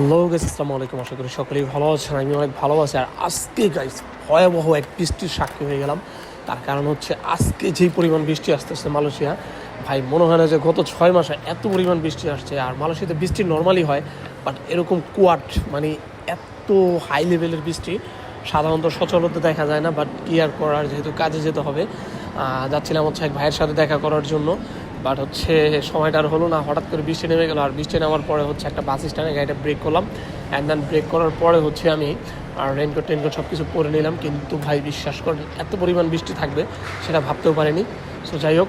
Hello guys, আসসালামু আলাইকুম। আশা করি সকলেই ভালো আছেন। আমি অনেক ভালো আছি। আর আজকে গাইস ভয়াবহ এক বৃষ্টির সাক্ষী হয়ে গেলাম। তার কারণ হচ্ছে আজকে যেই পরিমাণ বৃষ্টি আসতেছে মালয়েশিয়া, ভাই মনে হয় না যে গত 6 মাসে এত পরিমাণ বৃষ্টি আসছে। আর মালয়েশিয়াতে বৃষ্টি নর্মালি হয়, বাট এরকম কুয়াট মানে এত হাই লেভেলের বৃষ্টি সাধারণত সচরাচর দেখা যায় না। বাট কি আর করার, যেহেতু কাজে যেতে হবে। যাচ্ছিলাম হচ্ছে এক ভাইয়ের সাথে দেখা করার জন্য, বাট হচ্ছে সময়টা আর হলো না। হঠাৎ করে বৃষ্টি নেমে গেলো। আর বৃষ্টি নামার পরে হচ্ছে একটা বাস স্ট্যান্ডে গাড়িটা ব্রেক করলাম। অ্যান্ড দেন ব্রেক করার পরে হচ্ছে আমি আর রেনকোট সব কিছু পরে নিলাম। কিন্তু ভাই বিশ্বাস করেন, এত পরিমাণ বৃষ্টি থাকবে সেটা ভাবতেও পারিনি। সো যাই হোক,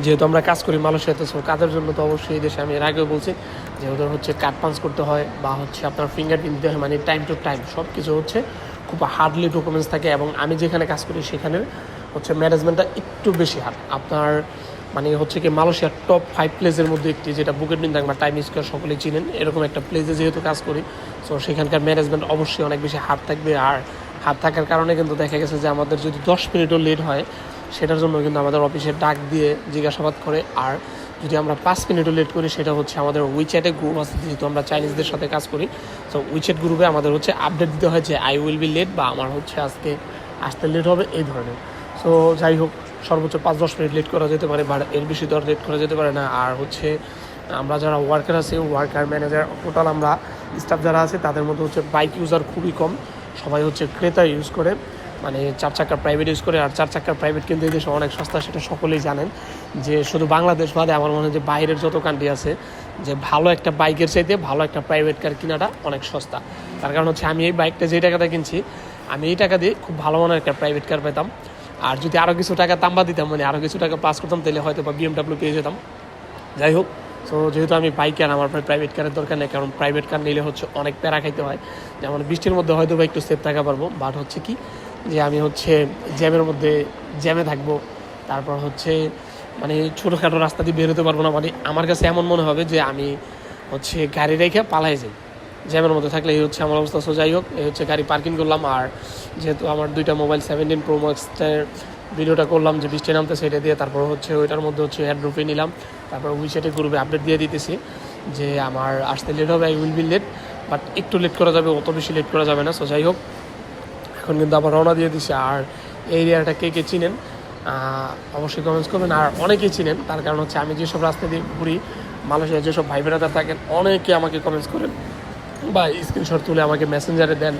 যেহেতু আমরা কাজ করি মালয়েশিয়াতে, সো কাজের জন্য তো অবশ্যই এই দেশে আমি এর আগেও বলছি যে ওদের হচ্ছে কার্ড পাঞ্চ করতে হয় বা হচ্ছে আপনার ফিঙ্গারপ্রিন্ট দিতে হয়, মানে টাইম টু টাইম সব কিছু হচ্ছে খুব হার্ডলি ডকুমেন্টস থাকে। এবং আমি যেখানে কাজ করি সেখানের হচ্ছে ম্যানেজমেন্টটা একটু বেশি হার্ড। আপনার মানে হচ্ছে কি মালয়েশিয়ার টপ 5 প্লেসের মধ্যে একটি, যেটা বুকেট বিন্দাং বা টাইম স্কোয়ার সকলেই চিনেন, এরকম একটা প্লেসে যেহেতু কাজ করি, সো সেখানকার ম্যানেজমেন্ট অবশ্যই অনেক বেশি হার্ড থাকবে। আর হার্ড থাকার কারণে কিন্তু দেখা গেছে যে আমাদের যদি 10 মিনিটও লেট হয় সেটার জন্য কিন্তু আমাদের অফিসে ডাক দিয়ে জিজ্ঞাসাবাদ করে। আর যদি আমরা 5 মিনিটও লেট করি, সেটা হচ্ছে আমাদের উইচ্যাটে গ্রুপ আছে, যেহেতু আমরা চাইনিজদের সাথে কাজ করি, তো উইচ্যাট গ্রুপে আমাদের হচ্ছে আপডেট দিতে হয় যে আই উইল বি লেট, বা আমার হচ্ছে আজকে আসতে লেট হবে, এই ধরনের। সো যাই হোক, সর্বোচ্চ 5-10 মিনিট লেট করা যেতে পারে, বা এর বেশি তো আর লেট করা যেতে পারে না। আর হচ্ছে আমরা যারা ওয়ার্কার আছি, ওয়ার্কার ম্যানেজার টোটাল আমরা স্টাফ যারা আছে, তাদের মধ্যে হচ্ছে বাইক ইউজার খুবই কম। সবাই হচ্ছে ক্রেতা ইউজ করে, মানে 4 চাকার প্রাইভেট ইউজ করে। আর 4 চাকার প্রাইভেট কিন্তু এই দেশে অনেক সস্তা, সেটা সকলেই জানেন। যে শুধু বাংলাদেশ বাদে আমার মনে হয় যে বাইরের যত কান্ট্রি আছে, যে ভালো একটা বাইকের চাইতে ভালো একটা প্রাইভেট কার কেনাটা অনেক সস্তা। তার কারণ হচ্ছে আমি এই বাইকটা যেই টাকাটা কিনছি, আমি এই টাকা দিয়ে খুব ভালো মানের একটা প্রাইভেট কার পেতাম। আর যদি আরও কিছু টাকা তাম্বা দিতাম, মানে আরও কিছু টাকা প্লাস করতাম, তাহলে হয়তো বা BMW পেয়ে যেতাম। যাই হোক, সো যেহেতু আমি বাইকার, আমার প্রাইভেট কারের দরকার নেই, কারণ প্রাইভেট কার নিলে হচ্ছে অনেক প্যারা খাইতে হয়। যেমন বৃষ্টির মধ্যে হয়তো বা একটু সেফ থাকা পারবো, বাট হচ্ছে কি যে আমি হচ্ছে জ্যামের মধ্যে জ্যামে থাকবো। তারপর হচ্ছে মানে ছোটোখাটো রাস্তা দিয়ে বেরোতে পারবো না। মানে আমার কাছে এমন মনে হবে যে আমি হচ্ছে গাড়ি রেখে পালাই যাই জ্যামের মধ্যে থাকলে। এই হচ্ছে আমার অবস্থা। সো যাই হোক, এই হচ্ছে গাড়ি পার্কিং করলাম। আর যেহেতু আমার 2টা মোবাইল 17 Pro Max-এর ভিডিওটা করলাম যে বৃষ্টি নামতে, সেটা দিয়ে তারপর হচ্ছে ওইটার মধ্যে হচ্ছে অ্যাড্রোপে নিলাম। তারপর উইচ্যাটে গ্রুপে আপডেট দিয়ে দিতেছি যে আমার আসতে লেট হবে, I will be late, but একটু লেট করা যাবে, অত বেশি লেট করা যাবে না। সো যাই হোক, এখন কিন্তু আবার রওনা দিয়ে দিছে। আর এই এরিয়াটা কে কে চিনেন অবশ্যই কমেন্টস করবেন। আর অনেকেই চিনেন, তার কারণ হচ্ছে আমি যেসব রাস্তা দিয়ে ঘুরি, মালয়েশিয়ার যেসব ভাই বোনেরা থাকেন, অনেকে আমাকে কমেন্টস করেন বা স্ক্রিনশট তুলে আমাকে মেসেঞ্জারে দেন,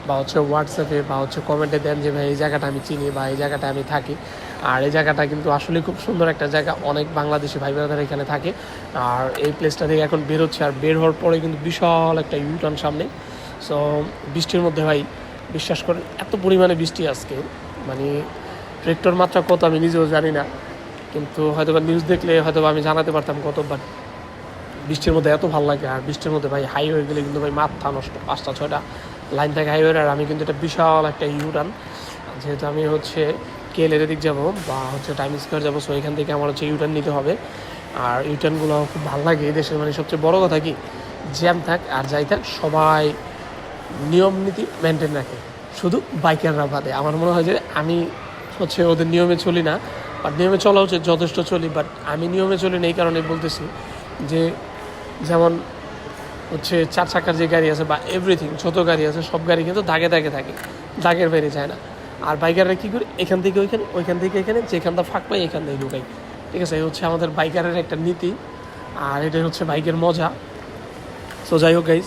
বা হচ্ছে হোয়াটসঅ্যাপে বা হচ্ছে কমেন্টে দেন যে ভাই এই জায়গাটা আমি চিনি বা এই জায়গাটা আমি থাকি। আর এই জায়গাটা কিন্তু আসলে খুব সুন্দর একটা জায়গা, অনেক বাংলাদেশি ভাই বোনেরা এখানে থাকে। আর এই প্লেসটা থেকে এখন বের হচ্ছে, আর বের হওয়ার পরে কিন্তু বিশাল একটা ইউটার্ন সামনে। সো বৃষ্টির মধ্যে ভাই বিশ্বাস করেন, এত পরিমাণে বৃষ্টি আজকে, মানে ট্রেক্টর মাত্রা কত আমি নিজেও জানি না, কিন্তু হয়তো বা নিউজ দেখলে হয়তো আমি জানাতে পারতাম কত। বাট বৃষ্টির মধ্যে এত ভালো লাগে। আর বৃষ্টির মধ্যে ভাই হাইওয়ে গেলে কিন্তু ভাই মাথা নষ্ট, 5টা 6টা লাইন থাকে হাইওয়ের। আর আমি কিন্তু এটা বিশাল একটা ইউটার্ন, যেহেতু আমি হচ্ছে কেএলের দিক যাবো বা হচ্ছে টাইম স্কোয়ার যাবো, সো এখান থেকে আমার হচ্ছে ইউটার্ন নিতে হবে। আর ইউটার্নগুলো খুব ভালো লাগে এই দেশের। মানে সবচেয়ে বড় কথা কি, জ্যাম থাক আর যাই থাক, সবাই নিয়ম নীতি মেনটেন রাখে, শুধু বাইকাররা বাদে। আমার মনে হয় যে আমি হচ্ছে ওদের নিয়মে চলি না, বাট নিয়মে চলা উচিত, যথেষ্ট চলি। বাট আমি নিয়মে চলি না, এই কারণে বলতেছি যে যেমন হচ্ছে 4 চাকার যে গাড়ি আছে বা এভরিথিং যত গাড়ি আছে, সব গাড়ি কিন্তু দাগে দাগে থাকে, দাগের বাইরে যায় না। আর বাইকাররা কী করে, এখান থেকে ওইখানে, ওইখান থেকে এখানে, যেখানটা ফাঁক পাই এখান থেকে ঢুকাই। ঠিক আছে, এই হচ্ছে আমাদের বাইকারের একটা নীতি, আর এটাই হচ্ছে বাইকের মজা। সো যাই হোক গাইজ,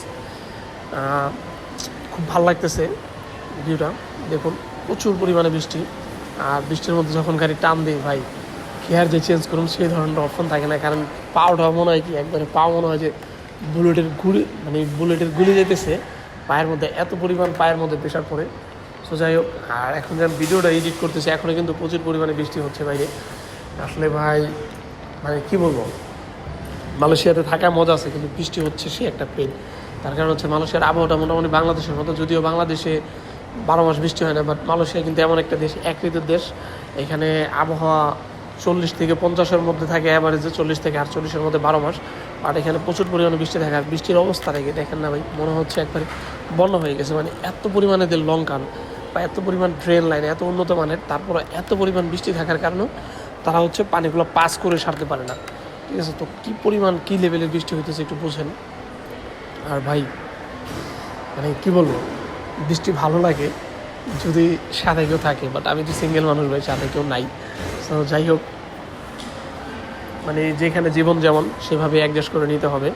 খুব ভালো লাগতেছে ভিউটা। দেখুন প্রচুর পরিমাণে বৃষ্টি। আর বৃষ্টির মধ্যে যখন গাড়ি টান দিই ভাই, গিয়ার যে চেঞ্জ করুন সেই ধরনের অপশন থাকে না, কারণ পাওটা মনে হয় কি একবারে পাও মনে হয় যে বুলেটের গুলি যেতেছে পায়ের মধ্যে, এত পরিমাণ পায়ের মধ্যে প্রেশার পড়ে। সো যাই হোক, আর এখন যে আমি ভিডিওটা এডিট করতেছি, এখনও কিন্তু প্রচুর পরিমাণে বৃষ্টি হচ্ছে বাইরে। আসলে ভাই মানে কী বলবো, মালয়েশিয়াতে থাকা মজা আছে, কিন্তু বৃষ্টি হচ্ছে সে একটা পেন। তার কারণ হচ্ছে মালয়েশিয়ার আবহাওয়াটা মোটামুটি বাংলাদেশের মতো, যদিও বাংলাদেশে 12 মাস বৃষ্টি হয় না, বাট মালয়েশিয়া কিন্তু এমন একটা দেশ, এক ঋতুর দেশ। এখানে আবহাওয়া 40 থেকে 50-এর মধ্যে থাকে, অ্যাভারেজে 40 থেকে 48-এর মধ্যে 12 মাস। আর এখানে প্রচুর পরিমাণে বৃষ্টি থাকে। আর বৃষ্টির অবস্থা রেখে দেখেন না ভাই, মনে হচ্ছে একবারে বন্যা হয়ে গেছে। মানে এত পরিমাণে লঙ্কান বা এত পরিমাণ ড্রেন লাইন এত উন্নত মানের, তারপরে এত পরিমাণ বৃষ্টি থাকার কারণেও তারা হচ্ছে পানিগুলো পাস করে সারতে পারে না। ঠিক আছে, তো কী পরিমাণ কী লেভেলের বৃষ্টি হইতেছে একটু বোঝেন। আর ভাই মানে কী বলবো, বৃষ্টি ভালো লাগে যদি সাথে কেউ থাকে, বাট আমি তো সিঙ্গেল মানুষ ভাই, সাথে কেউ নাই। তো যাই হোক, মানে যেখানে জীবন যেমন সেভাবে অ্যাডজাস্ট করে নিতে হবে।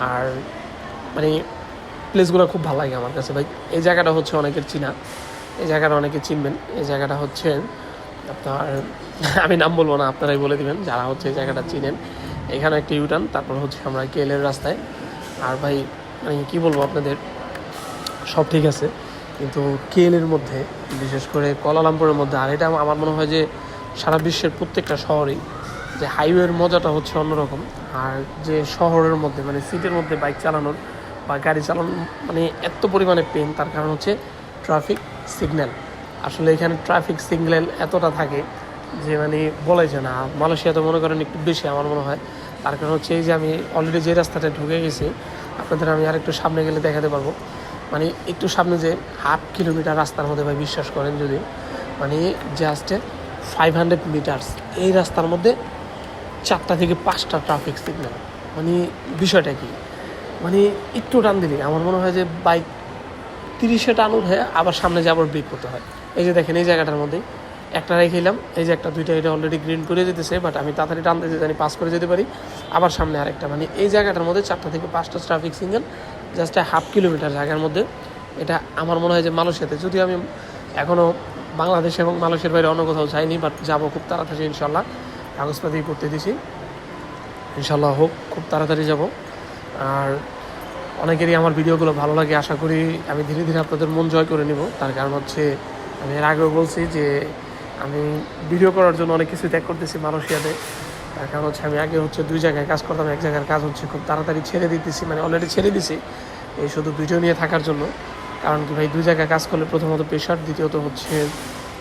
আর মানে প্লেসগুলো খুব ভালো লাগে আমার কাছে ভাই। এই জায়গাটা হচ্ছে অনেকের চিনা, এই জায়গাটা অনেকে চিনবেন। এই জায়গাটা হচ্ছে আপনার আমি নাম বলবো না, আপনারাই বলে দেবেন যারা হচ্ছে এই জায়গাটা চিনেন। এখানে একটা ইউটার্ন, তারপর হচ্ছে আমরা কেলের রাস্তায়। আর ভাই মানে কী বলবো আপনাদের, সব ঠিক আছে, কিন্তু কেএলের মধ্যে বিশেষ করে কুয়ালালামপুরের মধ্যে, আর এটা আমার মনে হয় যে সারা বিশ্বের প্রত্যেকটা শহরেই, যে হাইওয়ের মজাটা হচ্ছে অন্যরকম। আর যে শহরের মধ্যে মানে সিটির মধ্যে বাইক চালানোর বা গাড়ি চালানো মানে এত পরিমাণে পেন, তার কারণ হচ্ছে ট্রাফিক সিগন্যাল। আসলে এখানে ট্রাফিক সিগন্যাল এতটা থাকে যে মানে বলাই যায় না। মালয়েশিয়াতে মনে করেন একটু বেশি আমার মনে হয়। তার কারণ হচ্ছে এই যে আমি অলরেডি যে রাস্তাটা ঢুকে গেছি, আপনাদের আমি আরেকটু সামনে গেলে দেখাতে পারবো। মানে একটু সামনে যে 1/2 কিলোমিটার রাস্তার মধ্যে ভাই, বিশ্বাস করেন যদি, মানে জাস্ট 500 মিটার্স এই রাস্তার মধ্যে 4টা থেকে 5টা ট্রাফিক সিগন্যাল। মানে বিষয়টা কি, মানে একটু টান দিলে আমার মনে হয় যে বাইক 30-এ টান উঠে আবার সামনে যে আবার ব্রেক করতে হয়। এই যে দেখেন এই জায়গাটার মধ্যে একটা রেখেলাম, এই যে একটা দুইটা, এটা অলরেডি গ্রিন করে যেতেছে, বাট আমি তাড়াতাড়ি টান দিতে জানি, পাস করে যেতে পারি। আবার সামনে আরেকটা, মানে এই জায়গাটার মধ্যে 4টা থেকে 5টা ট্রাফিক সিগন্যাল জাস্ট 1/2 কিলোমিটার জায়গার মধ্যে। এটা আমার মনে হয় যে মালয়েশিয়াতে, যদিও আমি এখনও বাংলাদেশ এবং মালয়েশিয়ার বাইরে অন্য কোথাও যাইনি, বাট যাবো খুব তাড়াতাড়ি ইনশাল্লাহ। কাগজপাতি করতে দিছি, ইনশাল্লাহ হোক, খুব তাড়াতাড়ি যাব। আর অনেকেরই আমার ভিডিওগুলো ভালো লাগে, আশা করি আমি ধীরে ধীরে আপনাদের মন জয় করে নিব। তার কারণ হচ্ছে আমি এর আগেও বলছি যে আমি ভিডিও করার জন্য অনেক কিছু ত্যাগ করতেছি মালয়েশিয়াতে। তার কারণ হচ্ছে আমি আগে হচ্ছে 2 জায়গায় কাজ করতাম, এক জায়গার কাজ হচ্ছে খুব তাড়াতাড়ি ছেড়ে দিতেছি, মানে অলরেডি ছেড়ে দিছি এই শুধু ভিডিও নিয়ে থাকার জন্য। কারণ কি ভাই, 2 জায়গায় কাজ করলে প্রথমত প্রেশার, দ্বিতীয়ত হচ্ছে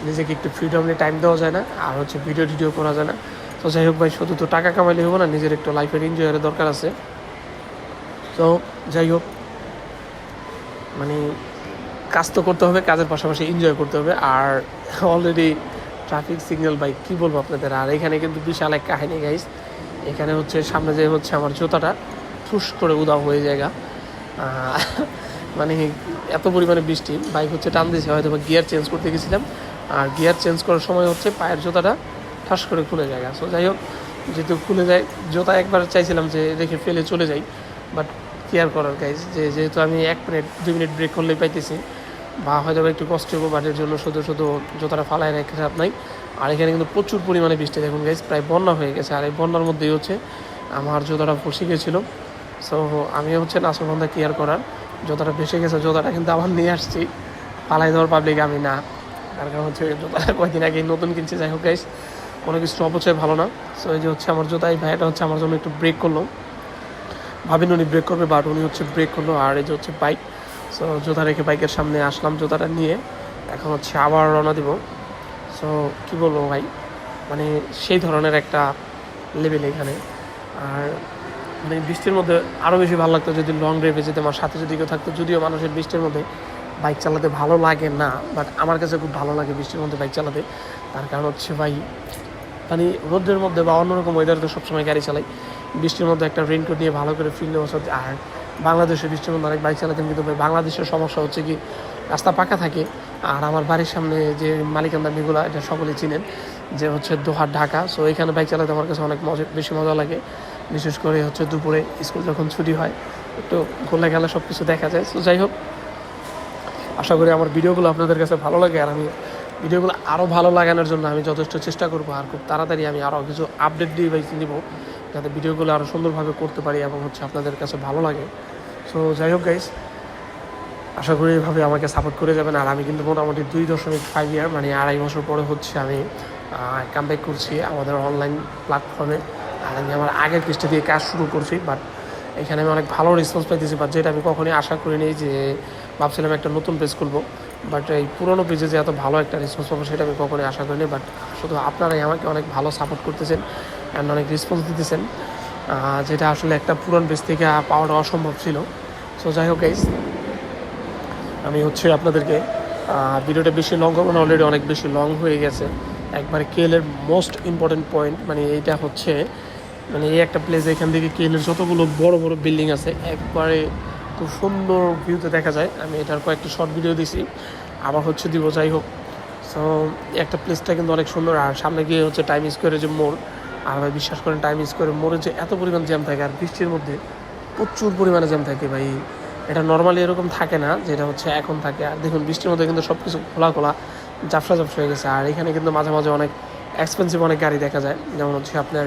নিজেকে একটু ফ্রিডমলি টাইম দেওয়া যায় না, আর হচ্ছে ভিডিও করা যায় না। তো যাই হোক ভাই, শুধু তো টাকা কামাইলে হবে না, নিজের একটু লাইফের এনজয়ের দরকার আছে। তো যাই হোক, মানে কাজ তো করতে হবে, কাজের পাশাপাশি এনজয় করতে হবে। আর অলরেডি ট্রাফিক সিগন্যাল বাইক কী বলবো আপনাদের। আর এখানে কিন্তু বিশাল এক কাহিনী গাইস। এখানে হচ্ছে সামনে যে হচ্ছে আমার জুতাটা ঠুস করে উদাও হয়ে জায়গা, মানে এত পরিমাণে বৃষ্টি, বাইক হচ্ছে টান দিয়েছে, হয়তো বা গিয়ার চেঞ্জ করতে গেছিলাম, আর গিয়ার চেঞ্জ করার সময় হচ্ছে পায়ের জুতাটা ঠাস করে খুলে জায়গা। সো যাই হোক, যেহেতু খুলে যায় জুতা, একবার চাইছিলাম যে রেখে ফেলে চলে যাই, বাট কেয়ার করার গাইজ, যেহেতু আমি 1 মিনিট 2 মিনিট ব্রেক করলেই পাইতেছি, বা হয়তো একটু কষ্ট হবো, বাটের জন্য শুধু জুতাটা ফালায় রেখে লাভ নাই। আর এখানে কিন্তু প্রচুর পরিমাণে বৃষ্টি, দেখুন গাইজ, প্রায় বন্যা হয়ে গেছে। আর এই বন্যার মধ্যেই হচ্ছে আমার জুতাটা ফসে গেছিলো। সো আমি হচ্ছে নাসরবন্ধা কেয়ার করার, জুতাটা ভেসে গেছে, জুতাটা কিন্তু আবার নিয়ে আসছি, ফালাই দেওয়ার পাবলিক আমি না। তার কারণ হচ্ছে জুতাটা কয়েকদিন আগেই নতুন কিনছি। যাই হোক গাইজ, কোনো কিছু অপচয় ভালো না। সো এই যে হচ্ছে আমার জুতা, এই ভাইটা হচ্ছে আমার জন্য একটু ব্রেক করলো, ভাবিনি উনি ব্রেক করবে, বাট উনি হচ্ছে ব্রেক করলো। আর এই যে হচ্ছে বাইক, সো জুতা রেখে বাইকের সামনে আসলাম, জুতাটা নিয়ে এখন হচ্ছে আবার রওনা দিব। সো কী বলবো ভাই, মানে সেই ধরনের একটা লেভেল এখানে। আর মানে বৃষ্টির মধ্যে আরও বেশি ভালো লাগতো যদি লং ড্রাইভে যেতে, আমার সাথে যদি কেউ থাকতো। যদিও মানুষের বৃষ্টির মধ্যে বাইক চালাতে ভালো লাগে না, বাট আমার কাছে খুব ভালো লাগে বৃষ্টির মধ্যে বাইক চালাতে। তার কারণ হচ্ছে ভাই, মানে রোদের মধ্যে বা অন্যরকম ওয়েদারে তো সবসময় গাড়ি চালাই, বৃষ্টির মধ্যে একটা রেইনকোট নিয়ে ভালো করে ফিল নেওয়া হচ্ছে। আর বাংলাদেশে বৃষ্টির মধ্যে অনেক বাইক চালাতেন, কিন্তু ভাই বাংলাদেশের সমস্যা হচ্ছে কি, রাস্তা পাকা থাকে। আর আমার বাড়ির সামনে যে মালিকানা মেগুলা, এটা সকলেই চিনেন, যে হচ্ছে দোহার ঢাকা। সো এখানে বাইক চালাতে আমার কাছে অনেক বেশি মজা লাগে। বিশেষ করে হচ্ছে দুপুরে স্কুল যখন ছুটি হয়, একটু ঘুরলে গেলে সব কিছু দেখা যায়। সো যাই হোক, আশা করি আমার ভিডিওগুলো আপনাদের কাছে ভালো লাগে। আর আমি ভিডিওগুলো আরও ভালো লাগানোর জন্য আমি যথেষ্ট চেষ্টা করবো। আর খুব তাড়াতাড়ি আমি আরও কিছু আপডেট ডিভাইস নিব, যাতে ভিডিওগুলো আরও সুন্দরভাবে করতে পারি এবং হচ্ছে আপনাদের কাছে ভালো লাগে। সো যাই হোক গাইস, আশা করি এইভাবে আমাকে সাপোর্ট করে যাবেন। আর আমি কিন্তু মোটামুটি 2.5 ইয়ার, মানে 2.5 বছর পরে হচ্ছে আমি কামব্যাক করছি আমাদের অনলাইন প্ল্যাটফর্মে। আর আমি আমার আগের পেজটা দিয়ে কাজ শুরু করছি, বাট এখানে আমি অনেক ভালো রেসপন্স পাইতেছি, বাট যেটা আমি কখনোই আশা করিনি, যে ভাবছিলাম একটা নতুন পেজ খুলবো, বাট এই পুরোনো পেজে যে এত ভালো একটা রেসপন্স পাবো সেটা আমি কখনোই আশা করিনি। বাট শুধু আপনারাই আমাকে অনেক ভালো সাপোর্ট করতেছেন অ্যান্ড অনেক রেসপন্স দিতেছেন, যেটা আসলে একটা পুরনো পেজ থেকে পাওয়াটা অসম্ভব ছিল। সো যাই হোক গাইস, আমি হচ্ছে আপনাদেরকে ভিডিওটা বেশি লং করবো না, অলরেডি অনেক বেশি লং হয়ে গেছে। একবারে কেএলের মোস্ট ইম্পর্টেন্ট পয়েন্ট, মানে এইটা হচ্ছে, মানে এই একটা প্লেস, এখান থেকে কেএলের যতগুলো বড় বড় বিল্ডিং আছে একবারে খুব সুন্দর ভিউতে দেখা যায়। আমি এটার কয়েকটা শর্ট ভিডিও দিছি, আবার হচ্ছে দিব। যাই হোক, সো একটা প্লেসটা কিন্তু অনেক সুন্দর। আর সামনে গিয়ে হচ্ছে টাইম স্কোয়ারে যে মোড়, আর ভাই বিশ্বাস করেন টাইম স্কোয়ারে মোড়ে যে এত পরিমাণ জ্যাম থাকে, আর বৃষ্টির মধ্যে প্রচুর পরিমাণে জ্যাম থাকে ভাই। এটা নর্মালি এরকম থাকে না, যেটা হচ্ছে এখন থাকে। আর দেখুন বৃষ্টির মধ্যে কিন্তু সব কিছু খোলা খোলা ঝাপসা হয়ে গেছে। আর এখানে কিন্তু মাঝে মাঝে অনেক এক্সপেন্সিভ অনেক গাড়ি দেখা যায়, যেমন হচ্ছে আপনার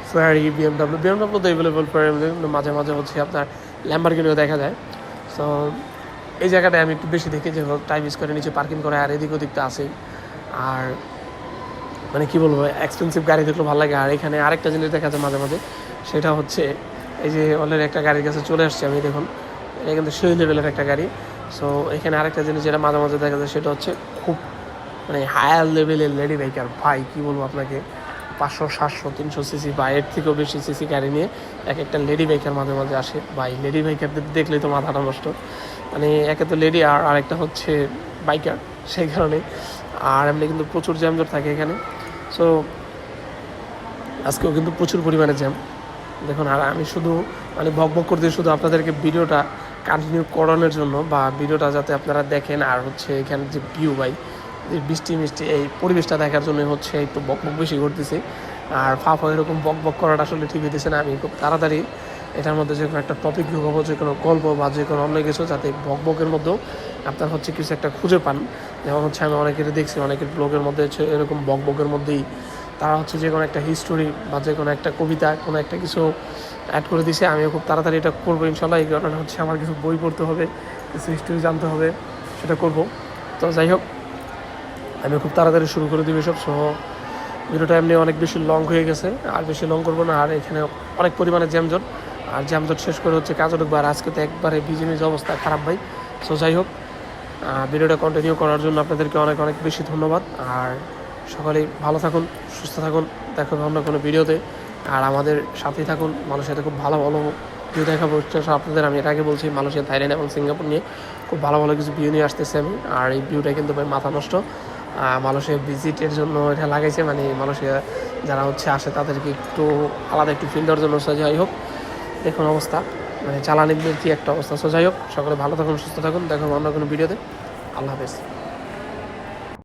ফেরারি, বিএমডাব্লিউ তো অ্যাভেলেবল ফেরারি, কিন্তু মাঝে মাঝে হচ্ছে আপনার ল্যাম্বরগিনিও দেখা যায়। সো এই জায়গাটায় আমি একটু বেশি দেখি, যে টাইম স্কোয়ারে নিচে পার্কিং করে, আর এদিক ওদিক তো আছেই। আর মানে কী বলবো, এক্সপেন্সিভ গাড়ি দেখলে ভালো লাগে। আর এখানে আরেকটা জিনিস দেখা যায় মাঝে মাঝে, সেটা হচ্ছে এই যে অলরেডি একটা গাড়ির কাছে চলে আসছে আমি, দেখুন এটা কিন্তু সেই লেভেলের একটা গাড়ি। সো এখানে আরেকটা জিনিস যেটা মাঝে মাঝে দেখা যায়, সেটা হচ্ছে খুব মানে হায়ার লেভেলের লেডি বাইকার। ভাই কী বলবো আপনাকে, 500, 700, 300 সিসি বা এর থেকেও বেশি সিসি গাড়ি নিয়ে একটা লেডি বাইকার মাঝে মাঝে আসে। ভাই লেডি বাইকারদের দেখলেই তো মাথাটা নষ্ট। মানে একে তো লেডি, আর আরেকটা হচ্ছে বাইকার, সেই কারণে। আর এমনি কিন্তু প্রচুর জ্যামজট থাকে এখানে। সো আজকেও কিন্তু প্রচুর পরিমাণে জ্যাম দেখুন। আর আমি শুধু মানে বক করতে শুধু আপনাদেরকে ভিডিওটা কন্টিনিউ করানোর জন্য, বা ভিডিওটা যাতে আপনারা দেখেন, আর হচ্ছে এখানে যে ভিউ ভাই, যে বৃষ্টি মিষ্টি এই পরিবেশটা দেখার জন্য হচ্ছে একটু বক বেশি করতেছি। আর ফাফা এরকম বক করাটা আসলে ঠিক হইতেছে না। আমি খুব তাড়াতাড়ি এটার মধ্যে যে কোনো একটা টপিক ঢুকাবো, যে কোনো গল্প বা যে কোনো অন্য কিছু, যাতে বকের মধ্যেও আপনার হচ্ছে কিছু একটা খুঁজে পান। যেমন হচ্ছে আমি অনেকের দেখছি, অনেকের ব্লগের মধ্যে হচ্ছে এরকম বকের মধ্যেই তারা হচ্ছে যে কোনো একটা হিস্টোরি বা যে কোনো একটা কবিতা, কোনো একটা কিছু অ্যাড করে দিছে। আমিও খুব তাড়াতাড়ি এটা করবো ইনশাল্লাহ। এই কারণে হচ্ছে আমার কিছু বই পড়তে হবে, কিছু হিস্টোরি জানতে হবে, সেটা করব। তো যাই হোক, আমি খুব তাড়াতাড়ি শুরু করে দেবো সব। সহ ভিডিওটা এমনি অনেক বেশি লং হয়ে গেছে, আর বেশি লং করবো না। আর এখানে অনেক পরিমাণে জ্যামজট, আর জ্যামজট শেষ করে হচ্ছে কাজও ঢুকবো। আর আজকে তো একবারে বিজিনেস অবস্থা খারাপ ভাই। সো যাই হোক, ভিডিওটা কন্টিনিউ করার জন্য আপনাদেরকে অনেক অনেক বেশি ধন্যবাদ। আর সকলেই ভালো থাকুন, সুস্থ থাকুন, দেখা হবে অন্য কোনো ভিডিওতে। আর আমাদের সাথেই থাকুন, মালয়েশিয়াতে খুব ভালো ভালো ভিউ দেখাবো আপনাদের। আমি এর আগে বলছি, মালয়েশিয়া, থাইল্যান্ড এবং সিঙ্গাপুর নিয়ে খুব ভালো ভালো কিছু ভিউ নিয়ে আসতেছি আমি। আর এই ভিউটা কিন্তু ভাই মাথা নষ্ট। মালয়েশিয়া ভিজিটের জন্য এটা লাগাইছে, মানে মালয়েশিয়া যারা হচ্ছে আসে তাদেরকে একটু আলাদা একটু ফিল দেওয়ার জন্য। যাই হোক, দেখুন অবস্থা, মানে চালানিদের কী একটা অবস্থা। যাই হোক, সকলে ভালো থাকুন, সুস্থ থাকুন, দেখো অন্য কোনো ভিডিওতে। আল্লাহ হাফেজ।